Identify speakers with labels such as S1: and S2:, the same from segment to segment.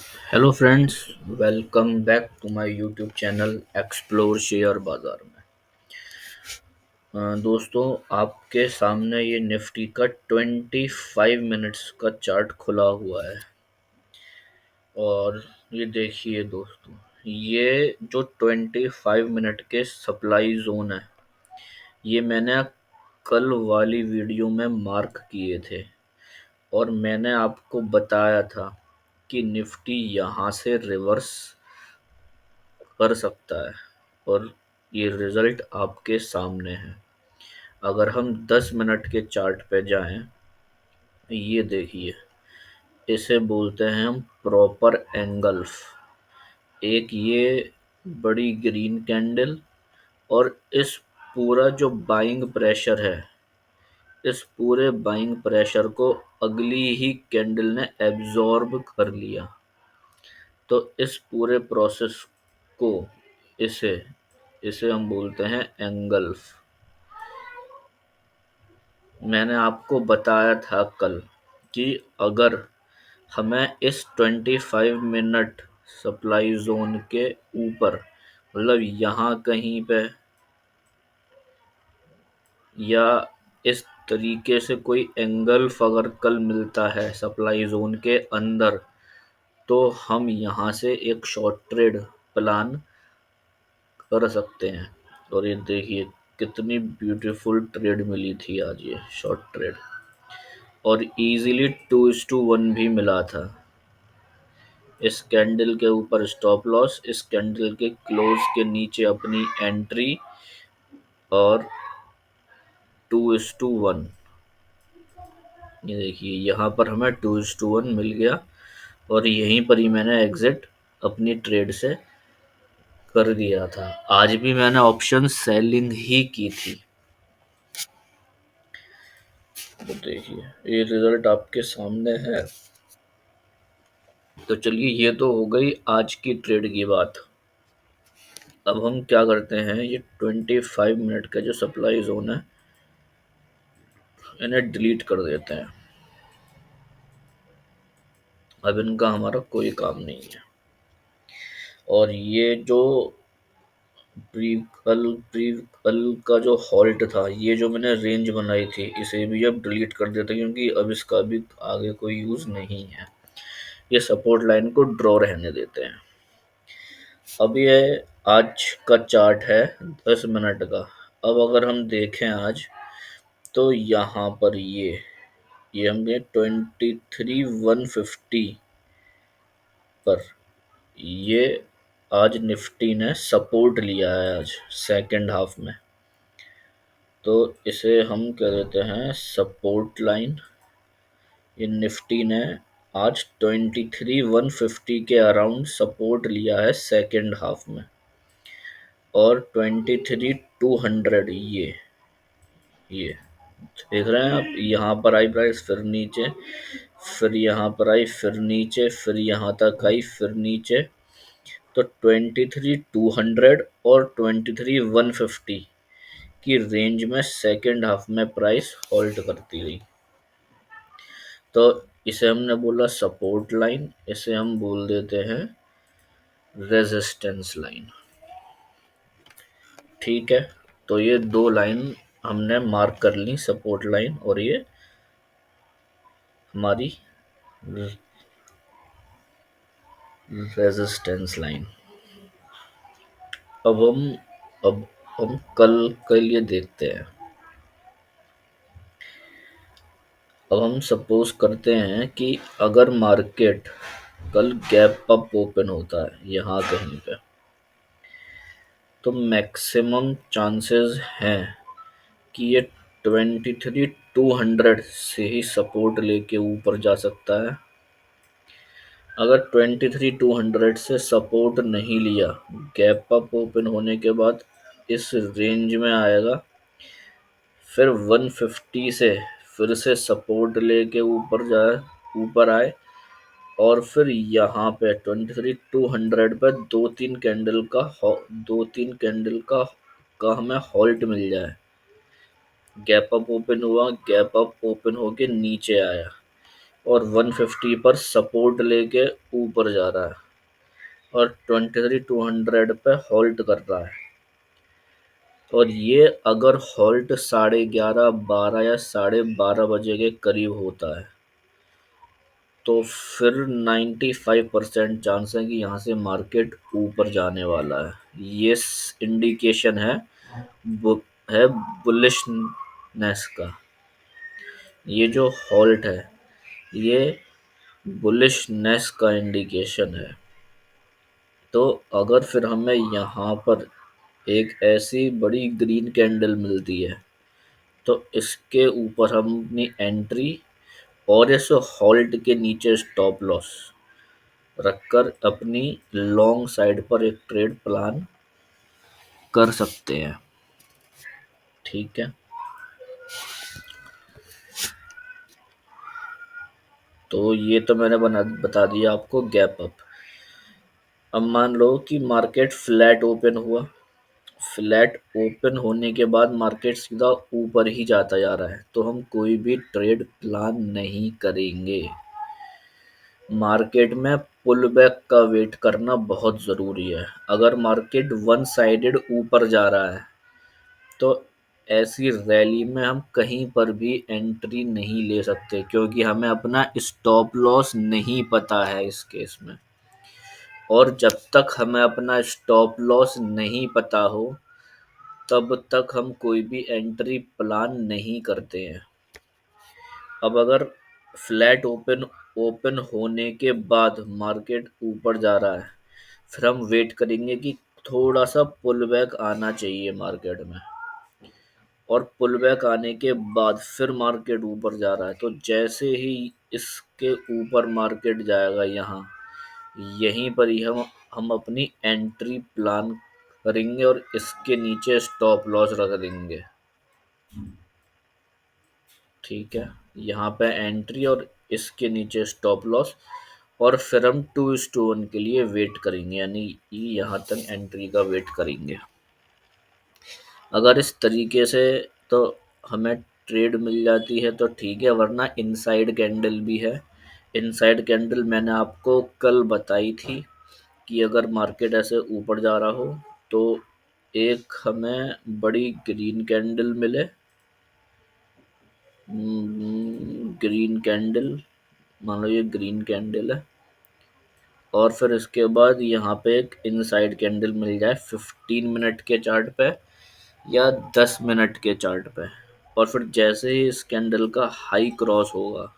S1: Hello friends, welcome back to my YouTube channel explore share बाज़ार में। दोस्तों, आपके सामने ये निफ्टी का 25 मिनट्स का चार्ट खुला हुआ है। और ये देखिए दोस्तों, ये जो 25 मिनट के सप्लाई जोन है, ये मैंने कल वाली वीडियो में मार्क किए थे और मैंने आपको बताया था कि निफ्टी यहाँ से रिवर्स कर सकता है। और ये रिजल्ट आपके सामने है। अगर हम 10 मिनट के चार्ट पे जाएं, ये देखिए, इसे बोलते हैं हम प्रॉपर एंगल्फ। एक ये बड़ी ग्रीन कैंडल और इस पूरा जो बाइंग प्रेशर है, इस पूरे बाइंग प्रेशर को अगली ही कैंडल ने एब्जॉर्ब कर लिया। तो इस पूरे प्रोसेस को, इसे इसे हम बोलते हैं एंगल्फ। मैंने आपको बताया था कल कि अगर हमें इस 25 मिनट सप्लाई जोन के ऊपर, मतलब यहाँ कहीं पे, या इस तरीके से कोई एंगल्फ अगर कल मिलता है सप्लाई जोन के अंदर, तो हम यहाँ से एक शॉर्ट ट्रेड प्लान कर सकते हैं। और ये देखिए, कितनी ब्यूटीफुल ट्रेड मिली थी आज, ये शॉर्ट ट्रेड। और इजीली 2:1 भी मिला था। इस कैंडल के ऊपर स्टॉप लॉस, इस कैंडल के क्लोज के नीचे अपनी एंट्री, और 2:1। ये देखिए, यहाँ पर हमें 2:1 मिल गया और यहीं पर ही मैंने एग्जिट अपनी ट्रेड से कर दिया था। आज भी मैंने ऑप्शन सेलिंग ही की थी। तो देखिए, ये रिजल्ट आपके सामने है। तो चलिए, ये तो हो गई आज की ट्रेड की बात। अब हम क्या करते हैं, ये 25 मिनट का जो सप्लाई जोन है, इन्हें डिलीट कर देते हैं। अब इनका हमारा कोई काम नहीं है। और ये जो प्री कल का जो हॉल्ट था, ये जो मैंने रेंज बनाई थी, इसे भी अब डिलीट कर देते हैं, क्योंकि अब इसका भी आगे कोई यूज नहीं है। ये सपोर्ट लाइन को ड्रॉ रहने देते हैं। अब ये आज का चार्ट है 10 मिनट का। अब अगर हम देखें आज, तो यहाँ पर ये हमने 23,150 पर, ये आज निफ्टी ने सपोर्ट लिया है आज सेकंड हाफ में। तो इसे हम कह देते हैं सपोर्ट लाइन। ये निफ्टी ने आज 23,150 के अराउंड सपोर्ट लिया है सेकंड हाफ में। और 23,200, ये देख रहे हैं आप, यहाँ पर आई प्राइस, फिर नीचे, फिर यहाँ पर आई, फिर नीचे, फिर यहाँ तक आई, फिर नीचे। तो 23,200 और 23,150 की रेंज में सेकेंड हाफ में प्राइस होल्ड करती रही। तो इसे हमने बोला सपोर्ट लाइन, इसे हम बोल देते हैं रेजिस्टेंस लाइन। ठीक है, तो ये दो लाइन हमने मार्क कर ली, सपोर्ट लाइन और ये हमारी रेजिस्टेंस लाइन। अब हम अब हम कल के लिए देखते हैं। अब हम सपोज करते हैं कि अगर मार्केट कल गैप अप ओपन होता है यहाँ कहीं पे, तो मैक्सिमम चांसेस हैं कि ये 23,200 से ही सपोर्ट लेके ऊपर जा सकता है। अगर 23,200 से सपोर्ट नहीं लिया, गैप अप ओपन होने के बाद इस रेंज में आएगा, फिर 150 से फिर से सपोर्ट लेके ऊपर आए, और फिर यहाँ पे 23,200 पे दो तीन कैंडल का हमें हॉल्ट मिल जाए। गैप अप ओपन हुआ, गैप अप ओपन होके नीचे आया, और 150 पर सपोर्ट लेके ऊपर जा रहा है और 23,200 पे होल्ड कर रहा है। और ये अगर होल्ड 11:30, 12 या 12:30 के करीब होता है तो फिर 95% चांस है कि यहाँ से मार्केट ऊपर जाने वाला है। ये इंडिकेशन है बु, है बुलिशनेस का। ये जो हॉल्ट है ये बुलिशनेस का इंडिकेशन है। तो अगर फिर हमें यहाँ पर एक ऐसी बड़ी ग्रीन कैंडल मिलती है तो इसके ऊपर हम अपनी एंट्री और इस हॉल्ट के नीचे स्टॉप लॉस रखकर अपनी लॉन्ग साइड पर एक ट्रेड प्लान कर सकते हैं। ठीक है, तो ये तो मैंने बता दिया आपको गैप अप। अब मान लो कि मार्केट फ्लैट ओपन हुआ। फ्लैट ओपन होने के बाद मार्केट सीधा ऊपर ही जाता जा रहा है तो हम कोई भी ट्रेड प्लान नहीं करेंगे। मार्केट में पुल बैक का वेट करना बहुत ज़रूरी है। अगर मार्केट वन साइडेड ऊपर जा रहा है तो ऐसी रैली में हम कहीं पर भी एंट्री नहीं ले सकते क्योंकि हमें अपना स्टॉप लॉस नहीं पता है इस केस में। और जब तक हमें अपना स्टॉप लॉस नहीं पता हो तब तक हम कोई भी एंट्री प्लान नहीं करते हैं। अब अगर फ्लैट ओपन होने के बाद मार्केट ऊपर जा रहा है फिर हम वेट करेंगे कि थोड़ा सा पुल बैक आना चाहिए मार्केट में। और पुल बैक आने के बाद फिर मार्केट ऊपर जा रहा है तो जैसे ही इसके ऊपर मार्केट जाएगा यहाँ यहीं पर ही हम अपनी एंट्री प्लान करेंगे और इसके नीचे स्टॉप लॉस रख देंगे। ठीक है, यहाँ पे एंट्री और इसके नीचे स्टॉप लॉस। और फिर हम 2:1 के लिए वेट करेंगे यानी यहाँ तक एंट्री का वेट करेंगे। अगर इस तरीके से तो हमें ट्रेड मिल जाती है तो ठीक है, वरना इनसाइड कैंडल भी है। इनसाइड कैंडल मैंने आपको कल बताई थी कि अगर मार्केट ऐसे ऊपर जा रहा हो तो एक हमें बड़ी ग्रीन कैंडल मिले। ग्रीन कैंडल, मान लो ये ग्रीन कैंडल है और फिर इसके बाद यहाँ पे एक इनसाइड कैंडल मिल जाए 15 मिनट के चार्ट पे या 10 मिनट के चार्ट पे। और फिर जैसे ही इस कैंडल का हाई क्रॉस होगा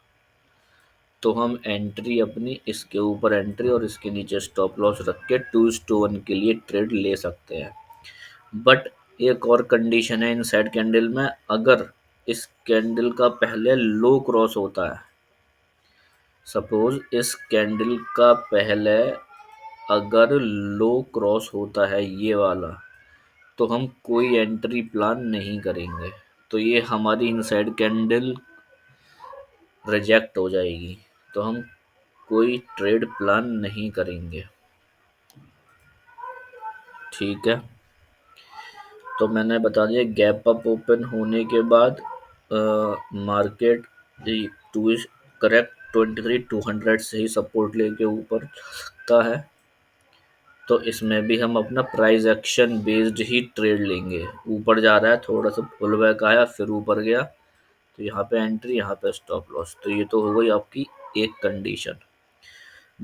S1: तो हम एंट्री अपनी इसके ऊपर एंट्री और इसके नीचे स्टॉप लॉस रख के 2:1 के लिए ट्रेड ले सकते हैं। बट एक और कंडीशन है इनसाइड कैंडल में, अगर इस कैंडल का पहले लो क्रॉस होता है, सपोज इस कैंडल का पहले अगर लो क्रॉस होता है ये वाला तो हम कोई एंट्री प्लान नहीं करेंगे। तो ये हमारी इनसाइड कैंडल रिजेक्ट हो जाएगी तो हम कोई ट्रेड प्लान नहीं करेंगे। ठीक है, तो मैंने बता दिया गैप अप ओपन होने के बाद मार्केट टू करेक्ट 23,200 से ही सपोर्ट लेके ऊपर सकता है। तो इसमें भी हम अपना प्राइस एक्शन बेस्ड ही ट्रेड लेंगे। ऊपर जा रहा है, थोड़ा सा पुल बैक आया फिर ऊपर गया तो यहाँ पे एंट्री, यहाँ पे स्टॉप लॉस। तो ये तो हो गई आपकी एक कंडीशन।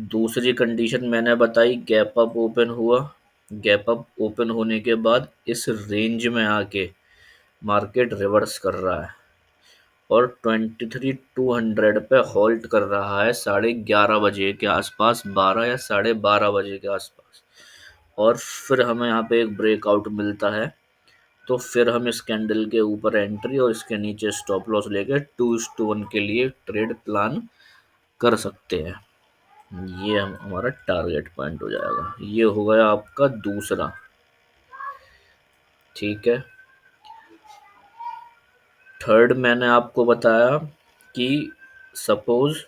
S1: दूसरी कंडीशन मैंने बताई गैप अप ओपन हुआ। गैप अप ओपन होने के बाद इस रेंज में आके मार्केट रिवर्स कर रहा है और 23,200 पे होल्ड कर रहा है 11:30 के आसपास, 12 या 12:30 के आसपास। और फिर हमें यहाँ पे एक ब्रेकआउट मिलता है तो फिर हम इस कैंडल के ऊपर एंट्री और इसके नीचे स्टॉप लॉस लेके 2:1 के लिए ट्रेड प्लान कर सकते हैं। ये हमारा टारगेट पॉइंट हो जाएगा। ये हो गया आपका दूसरा। ठीक है, थर्ड मैंने आपको बताया कि सपोज,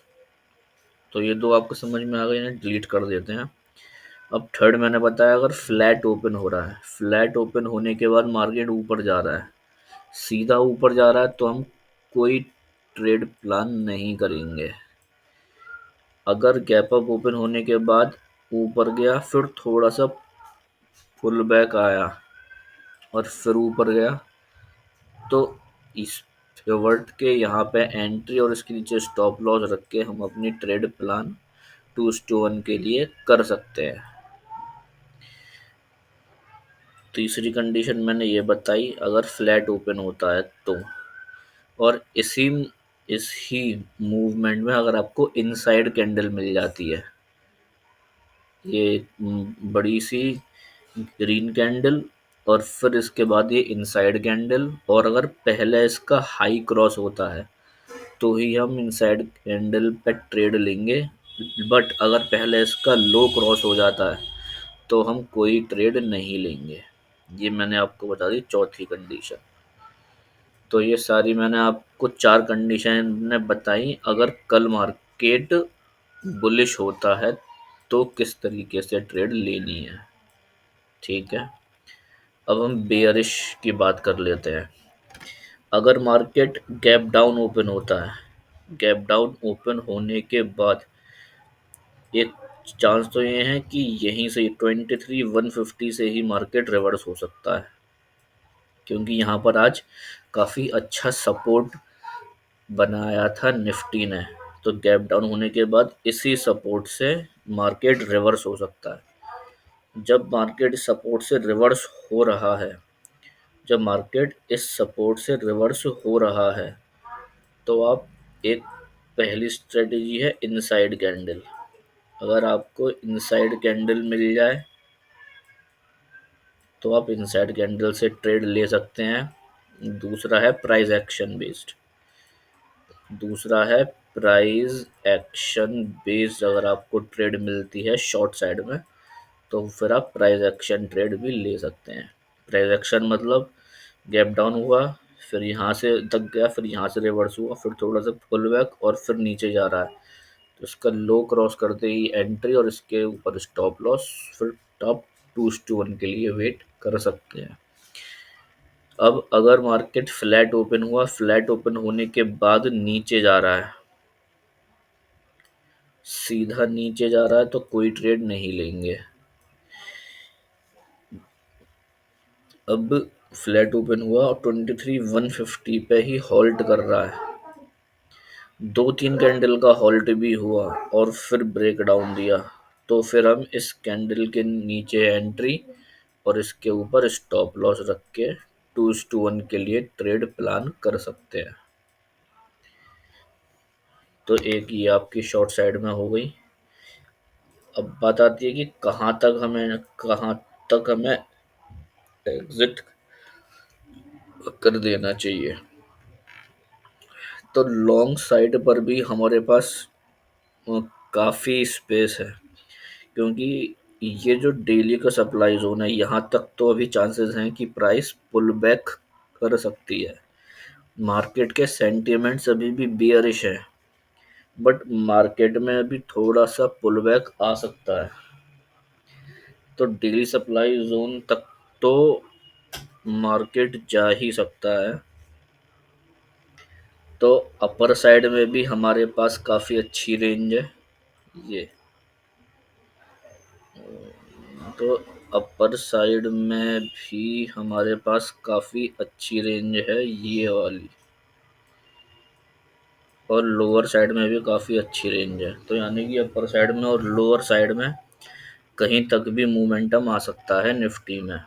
S1: तो ये दो आपको समझ में आ गए, इन्हें डिलीट कर देते हैं। अब थर्ड मैंने बताया अगर फ्लैट ओपन हो रहा है, फ्लैट ओपन होने के बाद मार्केट ऊपर जा रहा है, सीधा ऊपर जा रहा है तो हम कोई ट्रेड प्लान नहीं करेंगे। अगर गैप अप ओपन होने के बाद ऊपर गया, फिर थोड़ा सा पुल बैक आया और फिर ऊपर गया, तो इस पिवट के यहाँ पे एंट्री और इसके नीचे स्टॉप लॉस रख के हम अपनी ट्रेड प्लान 2:1 के लिए कर सकते हैं। तीसरी कंडीशन मैंने ये बताई, अगर फ्लैट ओपन होता है तो। और इसी मूवमेंट में अगर आपको इनसाइड कैंडल मिल जाती है, ये बड़ी सी ग्रीन कैंडल, और फिर इसके बाद ये इनसाइड कैंडल, और अगर पहले इसका हाई क्रॉस होता है तो ही हम इनसाइड कैंडल पे ट्रेड लेंगे। बट अगर पहले इसका लो क्रॉस हो जाता है तो हम कोई ट्रेड नहीं लेंगे। ये मैंने आपको बता दी चौथी कंडीशन। तो ये सारी मैंने आपको चार कंडीशन ने बताई। अगर कल मार्केट बुलिश होता है तो किस तरीके से ट्रेड लेनी है। ठीक है, अब हम बेयरिश की बात कर लेते हैं। अगर मार्केट गैप डाउन ओपन होता है, गैप डाउन ओपन होने के बाद एक चांस तो ये है कि यहीं से 23,150 से ही मार्केट रिवर्स हो सकता है, क्योंकि यहाँ पर आज काफ़ी अच्छा सपोर्ट बनाया था निफ्टी ने। तो गैप डाउन होने के बाद इसी सपोर्ट से मार्केट रिवर्स हो सकता है। जब मार्केट सपोर्ट से रिवर्स हो रहा है जब मार्केट इस सपोर्ट से रिवर्स हो रहा है तो आप एक पहली स्ट्रेटेजी है इनसाइड कैंडल। अगर आपको इनसाइड कैंडल मिल जाए तो आप इनसाइड कैंडल से ट्रेड ले सकते हैं। दूसरा है प्राइस एक्शन बेस्ड। अगर आपको ट्रेड मिलती है शॉर्ट साइड में तो फिर आप प्राइस एक्शन ट्रेड भी ले सकते हैं। प्राइस एक्शन मतलब गैप डाउन हुआ, फिर यहाँ से तक गया, फिर यहाँ से रिवर्स हुआ, फिर थोड़ा सा पुल बैक और फिर नीचे जा रहा है, तो इसका लो क्रॉस करते ही एंट्री और इसके ऊपर स्टॉप लॉस, फिर टॉप 2:1 के लिए वेट कर सकते हैं। अब अगर मार्केट फ्लैट ओपन हुआ, फ्लैट ओपन होने के बाद नीचे जा रहा है, सीधा नीचे जा रहा है, तो कोई ट्रेड नहीं लेंगे। अब फ्लैट ओपन हुआ और 23,150 पे ही होल्ड कर रहा है, दो तीन कैंडल का होल्ड भी हुआ और फिर ब्रेक डाउन दिया, तो फिर हम इस कैंडल के नीचे एंट्री और इसके ऊपर स्टॉप लॉस रख के 2:1 के लिए ट्रेड प्लान कर सकते हैं। तो एक ये आपकी शॉर्ट साइड में हो गई। अब बात आती है कि कहाँ तक हमें एग्जिट कर देना चाहिए। तो लॉन्ग साइड पर भी हमारे पास काफ़ी स्पेस है, क्योंकि ये जो डेली का सप्लाई जोन है, यहाँ तक तो अभी चांसेस हैं कि प्राइस पुल बैक कर सकती है। मार्केट के सेंटिमेंट्स अभी भी बियरिश है, बट मार्केट में अभी थोड़ा सा पुल बैक आ सकता है। तो डेली सप्लाई जोन तक तो मार्केट जा ही सकता है। तो अपर साइड में भी हमारे पास काफ़ी अच्छी रेंज है ये। तो अपर साइड में भी हमारे पास काफ़ी अच्छी रेंज है ये वाली, और लोअर साइड में भी काफ़ी अच्छी रेंज है। तो यानी कि अपर साइड में और लोअर साइड में कहीं तक भी मोमेंटम आ सकता है निफ्टी में।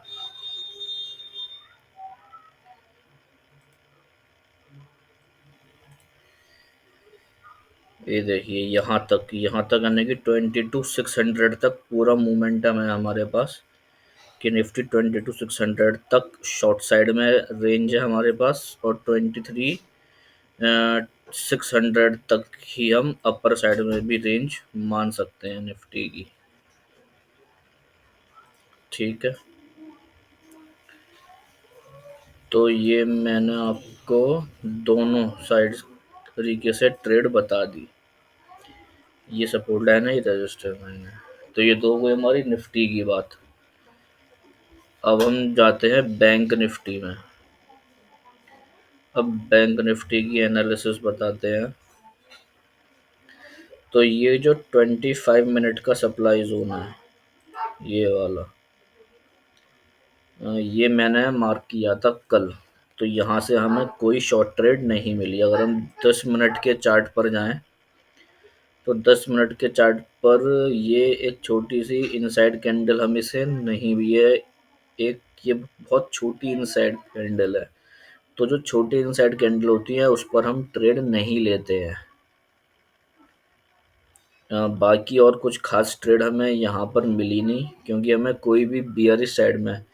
S1: ये देखिए, यहाँ तक यानी कि 22,600 तक पूरा मोमेंटम है हमारे पास, कि निफ्टी 22,600 तक शॉर्ट साइड में रेंज है हमारे पास, और 23,600 तक ही हम अपर साइड में भी रेंज मान सकते हैं निफ्टी की। ठीक है, तो ये मैंने आपको दोनों साइड तरीके से ट्रेड बता दी। ये सपोर्ट लाइन है, ये रजिस्टर लाइन है। तो ये दो गई हमारी निफ्टी की बात। अब हम जाते हैं बैंक निफ्टी में। अब बैंक निफ्टी की एनालिसिस बताते हैं। तो ये जो 25 मिनट का सप्लाई जोन है, ये वाला, ये मैंने मार्क किया था कल। तो यहाँ से हमें कोई शॉर्ट ट्रेड नहीं मिली। अगर हम 10 मिनट के चार्ट पर जाएं, तो 10 मिनट के चार्ट पर ये एक छोटी सी इनसाइड कैंडल हमें से नहीं भी है। एक ये बहुत छोटी इनसाइड कैंडल है। तो जो छोटी इनसाइड कैंडल होती है उस पर हम ट्रेड नहीं लेते हैं। बाकी और कुछ खास ट्रेड हमें यहाँ पर मिली नहीं, क्योंकि हमें कोई भी बियरिश साइड में,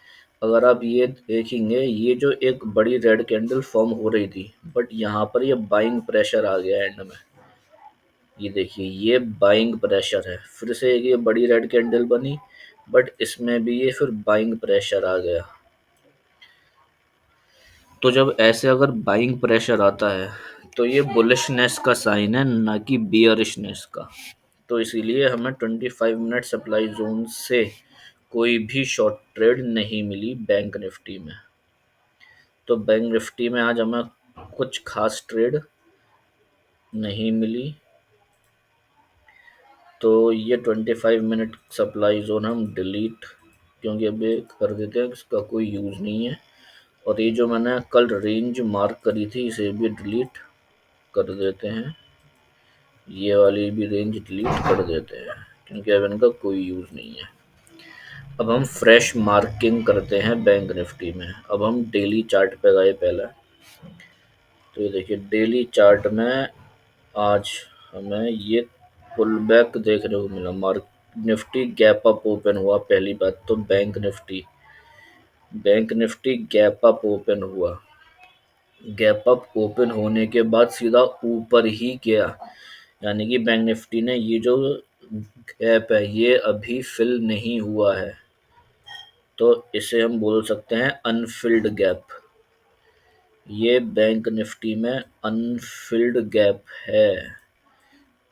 S1: अगर आप ये देखेंगे, ये जो एक बड़ी रेड कैंडल फॉर्म हो रही थी, बट यहाँ पर ये बाइंग प्रेशर आ गया एंड में। ये देखिए, ये बाइंग प्रेशर है। फिर से एक ये बड़ी रेड कैंडल बनी, बट इसमें भी ये फिर बाइंग प्रेशर आ गया। तो जब ऐसे अगर बाइंग प्रेशर आता है, तो ये बुलिशनेस का साइन है, ना कि बियरिशनेस का। तो इसीलिए हमें 25 मिनट सप्लाई जोन से कोई भी शॉर्ट ट्रेड नहीं मिली बैंक निफ्टी में। तो बैंक निफ्टी में आज हमें कुछ खास ट्रेड नहीं मिली। तो ये 25 मिनट सप्लाई जोन हम डिलीट, क्योंकि अब ये कर देते हैं, इसका कोई यूज़ नहीं है। और ये जो मैंने कल रेंज मार्क करी थी, इसे भी डिलीट कर देते हैं। ये वाली भी रेंज डिलीट कर देते हैं, क्योंकि अब इनका कोई यूज़ नहीं है। अब हम फ्रेश मार्किंग करते हैं बैंक निफ्टी में। अब हम डेली चार्ट पे गए पहले। तो ये देखिए, डेली चार्ट में आज हमें ये पुल बैक देखने को मिला। Mark Nifty gap up open हुआ। पहली बात तो bank Nifty gap up open हुआ। गैप अप ओपन होने के बाद सीधा ऊपर ही गया, यानी कि बैंक निफ्टी ने ये जो गैप है ये अभी फिल नहीं हुआ है। तो इसे हम बोल सकते हैं अनफिल्ड गैप। ये बैंक निफ्टी में अनफिल्ड गैप है।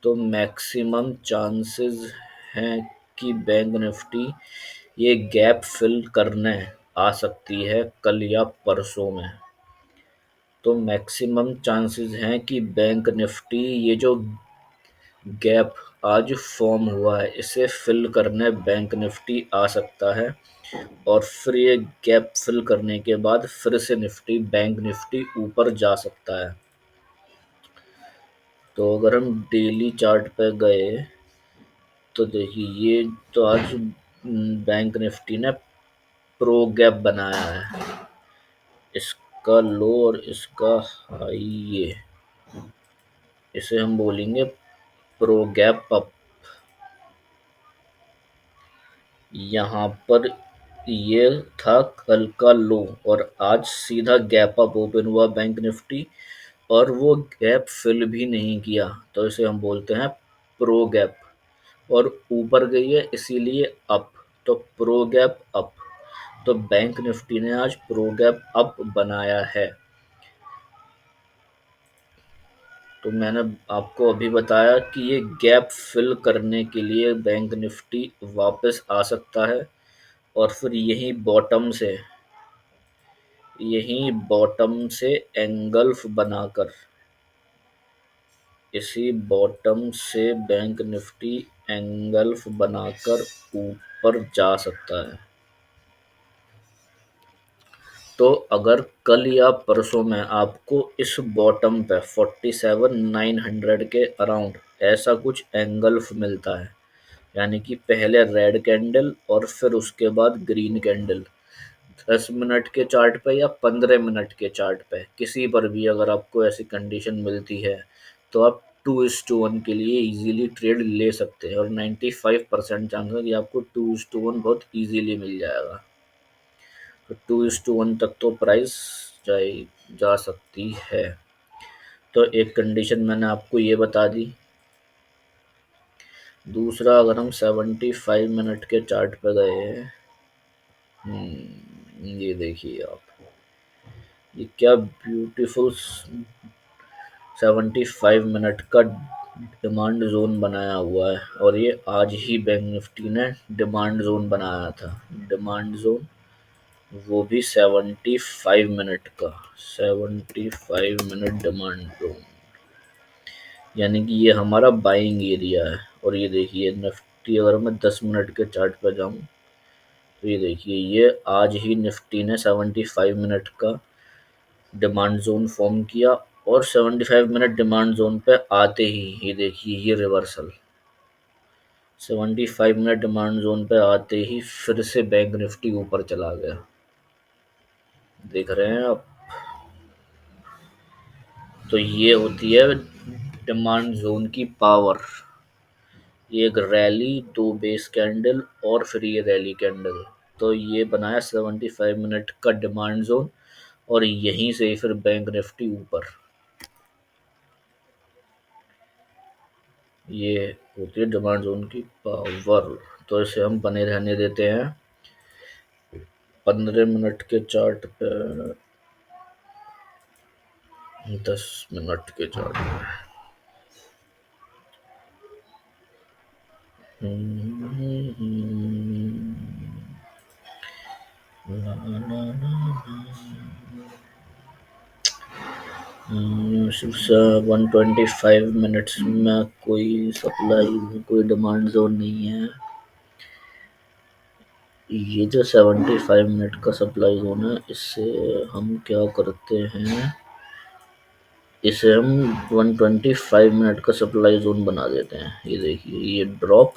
S1: तो मैक्सिमम चांसेस हैं कि बैंक निफ्टी ये गैप फिल करने आ सकती है कल या परसों में। तो मैक्सिमम चांसेस हैं कि बैंक निफ्टी ये जो गैप आज फॉर्म हुआ है इसे फिल करने बैंक निफ्टी आ सकता है। और फिर ये गैप फिल करने के बाद फिर से बैंक निफ्टी ऊपर जा सकता है। तो अगर हम डेली चार्ट पे गए, तो देखिए, ये तो आज बैंक निफ्टी ने प्रो गैप बनाया है। इसका लो और इसका हाई, ये इसे हम बोलेंगे प्रो गैप अप। यहाँ पर ये था कल का लो, और आज सीधा गैप अप ओपन हुआ बैंक निफ्टी, और वो गैप फिल भी नहीं किया। तो इसे हम बोलते हैं प्रो गैप। और ऊपर गई है इसीलिए अप। तो प्रो गैप अप। तो बैंक निफ्टी ने आज प्रो गैप अप बनाया है। तो मैंने आपको अभी बताया कि ये गैप फिल करने के लिए बैंक निफ्टी वापस आ सकता है, और फिर यहीं बॉटम से एंगल्फ बनाकर, इसी बॉटम से बैंक निफ्टी एंगल्फ बनाकर ऊपर जा सकता है। तो अगर कल या परसों में आपको इस बॉटम पे 47,900 के अराउंड ऐसा कुछ एंगल्फ मिलता है, यानी कि पहले रेड कैंडल और फिर उसके बाद ग्रीन कैंडल, 10 मिनट के चार्ट पे या 15 मिनट के चार्ट पे, किसी पर भी अगर आपको ऐसी कंडीशन मिलती है, तो आप 2:1 के लिए इजीली ट्रेड ले सकते हैं। और 95% चांस है कि आपको 2:1 बहुत इजीली मिल जाएगा। तो 2:1 तक तो प्राइस जाए जा सकती है। तो एक कंडीशन मैंने आपको ये बता दी। दूसरा, अगर हम 75 मिनट के चार्ट पे गए, ये देखिए आप, ये क्या ब्यूटीफुल 75 मिनट का डिमांड जोन बनाया हुआ है। और ये आज ही बैंक निफ्टी ने डिमांड जोन बनाया था। डिमांड जोन, वो भी 75 मिनट का। 75 मिनट डिमांड जोन। यानी कि ये हमारा बाइंग एरिया है। और ये देखिए निफ्टी, अगर मैं 10 मिनट के चार्ट पर जाऊं तो ये देखिए, ये आज ही निफ्टी ने 75 मिनट का डिमांड जोन फॉर्म किया, और 75 मिनट डिमांड जोन पे आते ही ये देखिए ये रिवर्सल, 75 मिनट डिमांड जोन पे आते ही फिर से बैंक निफ्टी ऊपर चला गया। देख रहे हैं आप? तो ये होती है डिमांड जोन की पावर। ये एक रैली, दो बेस कैंडल और फिर ये रैली कैंडल, तो ये बनाया 75 मिनट का डिमांड जोन, और यहीं से फिर बैंक निफ्टी ऊपर। ये होती है डिमांड जोन की पावर। तो इसे हम बने रहने देते हैं 15 मिनट के चार्ट पे, 10 मिनट के चार्ट पे। ला, ला, ला, 125 मिनट्स में कोई सप्लाई, कोई डिमांड जोन नहीं है। ये जो 75 मिनट का सप्लाई जोन है, इससे हम क्या करते हैं, इसे हम 125 मिनट का सप्लाई जोन बना देते हैं। ये देखिए ये ड्रॉप,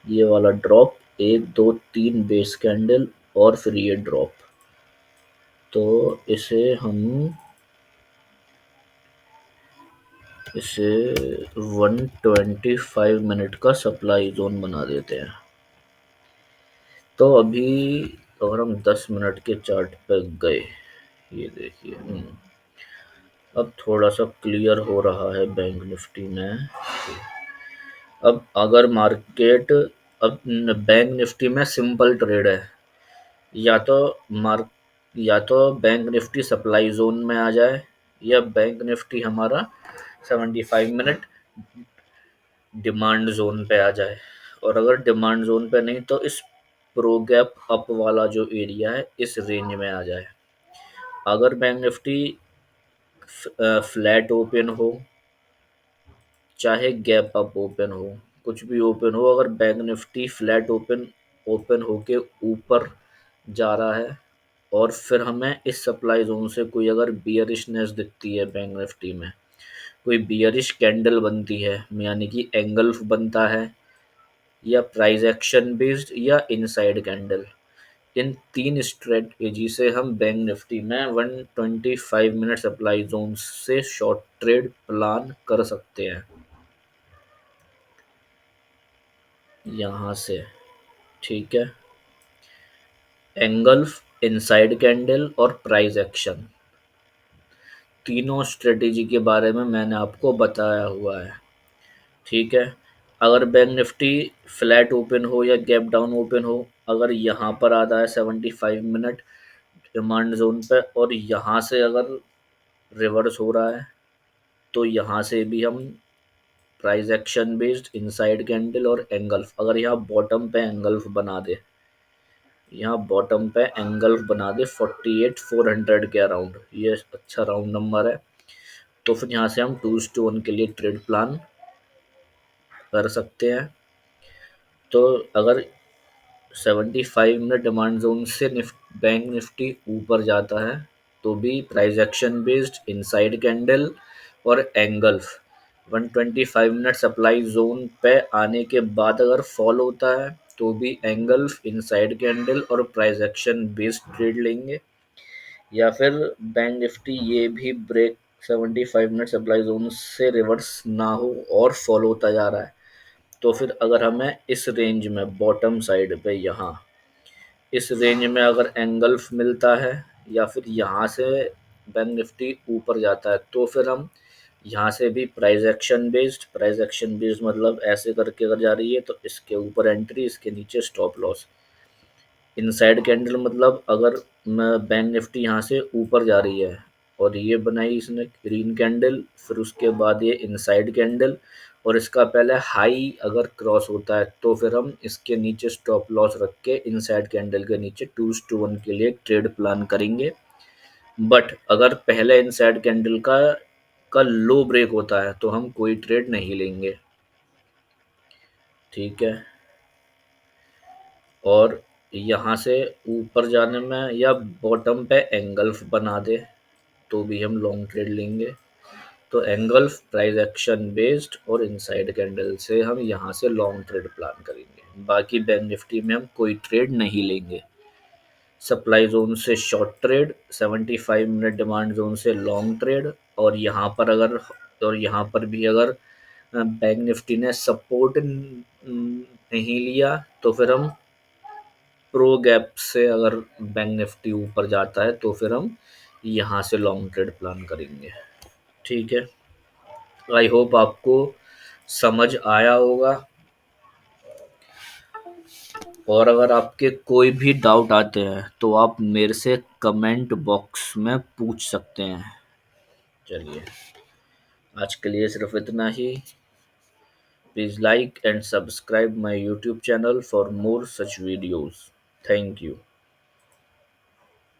S1: ये वाला ड्रॉप, एक दो तीन बेस कैंडल और फिर ये ड्रॉप, तो इसे 125 मिनट का सप्लाई जोन बना देते हैं। तो अभी अगर हम 10 मिनट के चार्ट पे गए, ये देखिए अब थोड़ा सा क्लियर हो रहा है बैंक निफ्टी में। अब अगर मार्केट, अब बैंक निफ्टी में सिंपल ट्रेड है, या तो मार्क या तो बैंक निफ्टी सप्लाई जोन में आ जाए, या बैंक निफ्टी हमारा 75 मिनट डिमांड जोन पे आ जाए। और अगर डिमांड जोन पे नहीं तो इस प्रो गैप अप वाला जो एरिया है इस रेंज में आ जाए। अगर बैंक निफ्टी फ्लैट ओपन हो, चाहे गैप अप ओपन हो, कुछ भी ओपन हो, अगर bank Nifty flat open open होके ऊपर जा रहा है, और फिर हमें इस सप्लाई जोन से कोई अगर बियरिशनेस दिखती है बैंक निफ्टी में, कोई बियरिश कैंडल बनती है, यानी कि एंगल्फ बनता है, या प्राइस एक्शन बेस्ड, या इनसाइड कैंडल, इन तीन स्ट्रेटजी से हम बैंक निफ्टी में 125 मिनट सप्लाई जोन से शॉर्ट ट्रेड प्लान कर सकते हैं, यहाँ से। ठीक है, एंगल्फ, इनसाइड कैंडल और प्राइस एक्शन, तीनों स्ट्रेटेजी के बारे में मैंने आपको बताया हुआ है। ठीक है, अगर बैंक निफ्टी फ्लैट ओपन हो या गैप डाउन ओपन हो, अगर यहाँ पर आता है 75 मिनट डिमांड जोन पे, और यहाँ से अगर रिवर्स हो रहा है, तो यहाँ से भी हम price action based, inside candle और एंगल्फ, अगर यहाँ बॉटम पे एंगल्फ बना दे, यहाँ बॉटम पे एंगल्फ बना दे 48,400 के अराउंड, ये अच्छा राउंड नंबर है, तो फिर यहाँ से हम 2:1 के लिए ट्रेड प्लान कर सकते हैं। तो अगर 75 मिनट डिमांड जोन से बैंक निफ्टी ऊपर जाता है, तो भी price action based, inside candle और एंगल्फ, 125 मिनट सप्लाई जोन पे आने के बाद अगर फॉल होता है, तो भी एंगल्फ, इनसाइड कैंडल और प्राइस एक्शन बेस्ड ट्रेड लेंगे। या फिर बैंक निफ्टी ये भी ब्रेक 75 मिनट सप्लाई जोन से रिवर्स ना हो और फॉल होता जा रहा है, तो फिर अगर हमें इस रेंज में बॉटम साइड पे, यहाँ इस रेंज में अगर एंगल्फ मिलता है, या फिर यहाँ से बैंक निफ्टी ऊपर जाता है, तो फिर हम यहाँ से भी प्राइस एक्शन बेस्ड मतलब ऐसे करके अगर जा रही है तो इसके ऊपर एंट्री, इसके नीचे स्टॉप लॉस। इनसाइड कैंडल मतलब अगर बैंक निफ्टी यहाँ से ऊपर जा रही है, और ये बनाई इसने ग्रीन कैंडल, फिर उसके बाद ये इनसाइड कैंडल, और इसका पहले हाई अगर क्रॉस होता है, तो फिर हम इसके नीचे स्टॉप लॉस रख के इनसाइड कैंडल के नीचे 2:1 के लिए ट्रेड प्लान करेंगे। बट अगर पहले इनसाइड कैंडल का का लो ब्रेक होता है तो हम कोई ट्रेड नहीं लेंगे। ठीक है। और यहाँ से ऊपर जाने में या बॉटम पे एंगल्फ बना दे तो भी हम लॉन्ग ट्रेड लेंगे। तो एंगल्फ प्राइस एक्शन बेस्ड और इनसाइड कैंडल से हम यहाँ से लॉन्ग ट्रेड प्लान करेंगे। बाकी बैंक निफ्टी में हम कोई ट्रेड नहीं लेंगे। सप्लाई जोन से short trade, 75 minute demand zone से लॉन्ग ट्रेड। और यहाँ पर अगर और यहाँ पर भी अगर बैंक निफ्टी ने सपोर्ट नहीं लिया तो फिर हम प्रो गैप से, अगर बैंक निफ्टी ऊपर जाता है तो फिर हम यहाँ से लॉन्ग ट्रेड प्लान करेंगे। ठीक है। आई होप आपको समझ आया होगा। और अगर आपके कोई भी डाउट आते हैं तो आप मेरे से कमेंट बॉक्स में पूछ सकते हैं। चलिए, आज के लिए सिर्फ इतना ही। Please like and subscribe my YouTube channel for more such videos. Thank you.